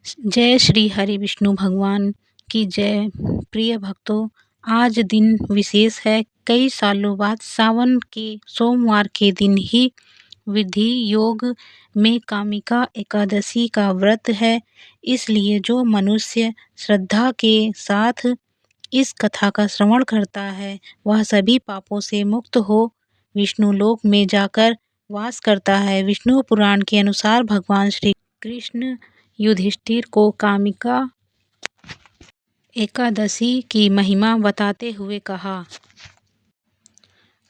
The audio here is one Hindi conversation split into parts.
जय श्री हरि विष्णु भगवान की जय। प्रिय भक्तों, आज दिन विशेष है। कई सालों बाद सावन के सोमवार के दिन ही विधि योग में कामिका एकादशी का व्रत है। इसलिए जो मनुष्य श्रद्धा के साथ इस कथा का श्रवण करता है वह सभी पापों से मुक्त हो विष्णु लोक में जाकर वास करता है। विष्णु पुराण के अनुसार भगवान श्री कृष्ण युधिष्ठिर को कामिका एकादशी की महिमा बताते हुए कहा।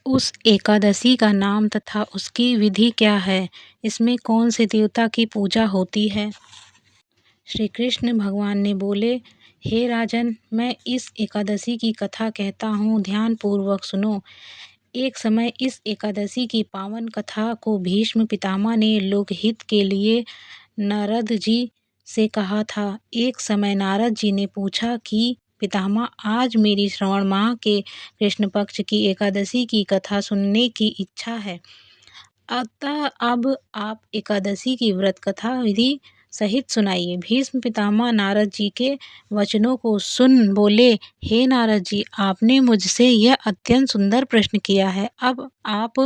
उस एकादशी का नाम तथा उसकी विधि क्या है? इसमें कौन से देवता की पूजा होती है? श्री कृष्ण भगवान ने बोले, हे राजन, मैं इस एकादशी की कथा कहता हूँ, ध्यान पूर्वक सुनो। एक समय इस एकादशी की पावन कथा को भीष्म पितामह ने लोकहित के लिए नारद जी से कहा था। एक समय नारद जी ने पूछा कि पितामह, आज मेरी श्रावण माह के कृष्ण पक्ष की एकादशी की कथा सुनने की इच्छा है, अतः अब आप एकादशी की व्रत कथा विधि सहित सुनाइए। भीष्म पितामह नारद जी के वचनों को सुन बोले, हे नारद जी, आपने मुझसे यह अत्यंत सुंदर प्रश्न किया है। अब आप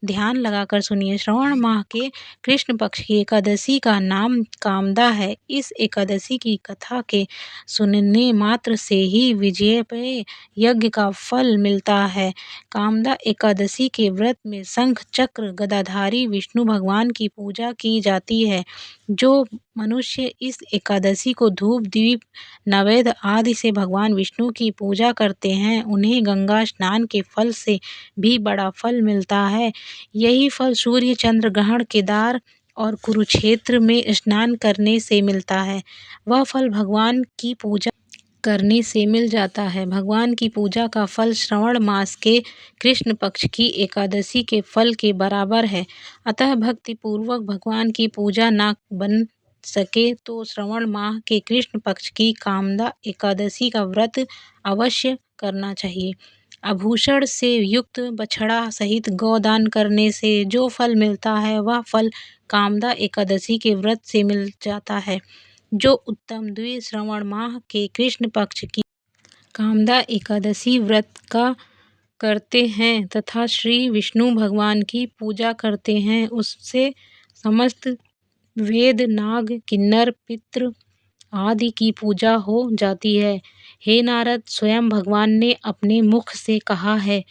ध्यान लगाकर सुनिए। श्रावण माह के कृष्ण पक्ष की एकादशी का नाम कामदा है। इस एकादशी की कथा के सुनने मात्र से ही विजय यज्ञ का फल मिलता है। कामदा एकादशी के व्रत में शंख चक्र गदाधारी विष्णु भगवान की पूजा की जाती है। जो मनुष्य इस एकादशी को धूप दीप नैवेद्य आदि से भगवान विष्णु की पूजा करते हैं, उन्हें गंगा स्नान के फल से भी बड़ा फल मिलता है। यही फल सूर्य चंद्र ग्रहण, केदार और कुरुक्षेत्र में स्नान करने से मिलता है। वह फल भगवान की पूजा करने से मिल जाता है। भगवान की पूजा का फल श्रावण मास के कृष्ण पक्ष की एकादशी के फल के बराबर है। अतः भक्ति पूर्वक भगवान की पूजा न बन सके तो श्रावण माह के कृष्ण पक्ष की कामदा एकादशी का व्रत अवश्य करना चाहिए। आभूषण से युक्त बछड़ा सहित गौदान करने से जो फल मिलता है वह फल कामदा एकादशी के व्रत से मिल जाता है। जो उत्तम द्वि श्रावण माह के कृष्ण पक्ष की कामदा एकादशी व्रत का करते हैं तथा श्री विष्णु भगवान की पूजा करते हैं, उससे समस्त वेद नाग किन्नर पितृ आदि की पूजा हो जाती है। हे नारद, स्वयं भगवान ने अपने मुख से कहा है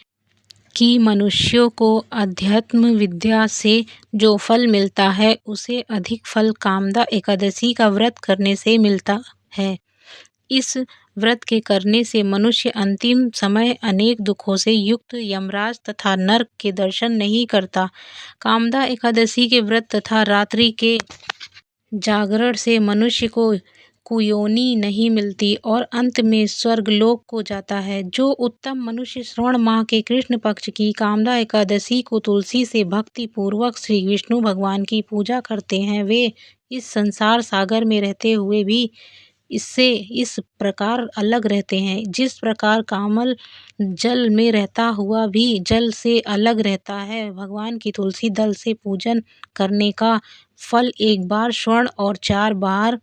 कि मनुष्यों को अध्यात्म विद्या से जो फल मिलता है उसे अधिक फल कामदा एकादशी का व्रत करने से मिलता है। इस व्रत के करने से मनुष्य अंतिम समय अनेक दुखों से युक्त यमराज तथा नरक के दर्शन नहीं करता। कामदा एकादशी के व्रत तथा रात्रि के जागरण से मनुष्य को कुयोनि नहीं मिलती और अंत में स्वर्गलोक को जाता है। जो उत्तम मनुष्य श्रावण माह के कृष्ण पक्ष की कामदा एकादशी को तुलसी से भक्ति पूर्वक श्री विष्णु भगवान की पूजा करते हैं, वे इस संसार सागर में रहते हुए भी इससे इस प्रकार अलग रहते हैं, जिस प्रकार कमल जल में रहता हुआ भी जल से अलग रहता है। भगवान की तुलसी दल से पूजन करने का फल एक बार स्वर्ण और 4 बार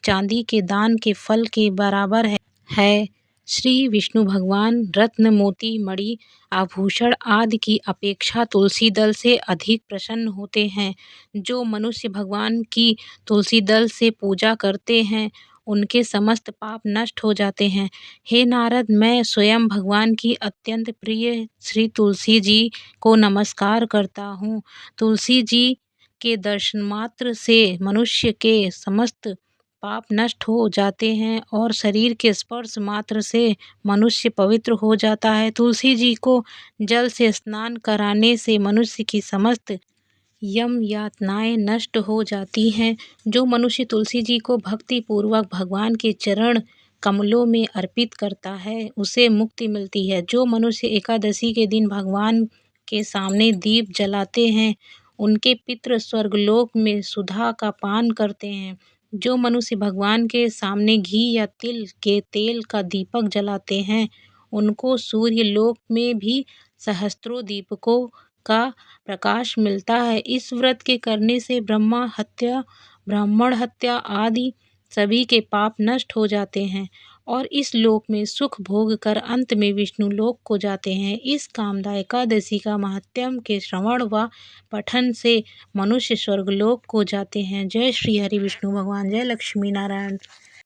चांदी के दान के फल के बराबर है। श्री विष्णु भगवान रत्न मोती मणि आभूषण आदि की अपेक्षा तुलसी दल से अधिक प्रसन्न होते हैं। जो मनुष्य भगवान की तुलसी दल से पूजा करते हैं उनके समस्त पाप नष्ट हो जाते हैं। हे नारद, मैं स्वयं भगवान की अत्यंत प्रिय श्री तुलसी जी को नमस्कार करता हूँ। तुलसी जी के दर्शन मात्र से मनुष्य के समस्त पाप नष्ट हो जाते हैं और शरीर के स्पर्श मात्र से मनुष्य पवित्र हो जाता है। तुलसी जी को जल से स्नान कराने से मनुष्य की समस्त यम यातनाएं नष्ट हो जाती हैं। जो मनुष्य तुलसी जी को भक्ति पूर्वक भगवान के चरण कमलों में अर्पित करता है उसे मुक्ति मिलती है। जो मनुष्य एकादशी के दिन भगवान के सामने दीप जलाते हैं उनके पितृ स्वर्गलोक में सुधा का पान करते हैं। जो मनुष्य भगवान के सामने घी या तिल के तेल का दीपक जलाते हैं उनको सूर्य लोक में भी सहस्त्रों दीपकों का प्रकाश मिलता है। इस व्रत के करने से ब्राह्मण हत्या आदि सभी के पाप नष्ट हो जाते हैं और इस लोक में सुख भोग कर अंत में विष्णु लोक को जाते हैं। इस कामदा एकादशी का महात्म्य के श्रवण व पठन से मनुष्य स्वर्गलोक को जाते हैं। जय श्री हरि विष्णु भगवान, जय लक्ष्मी नारायण।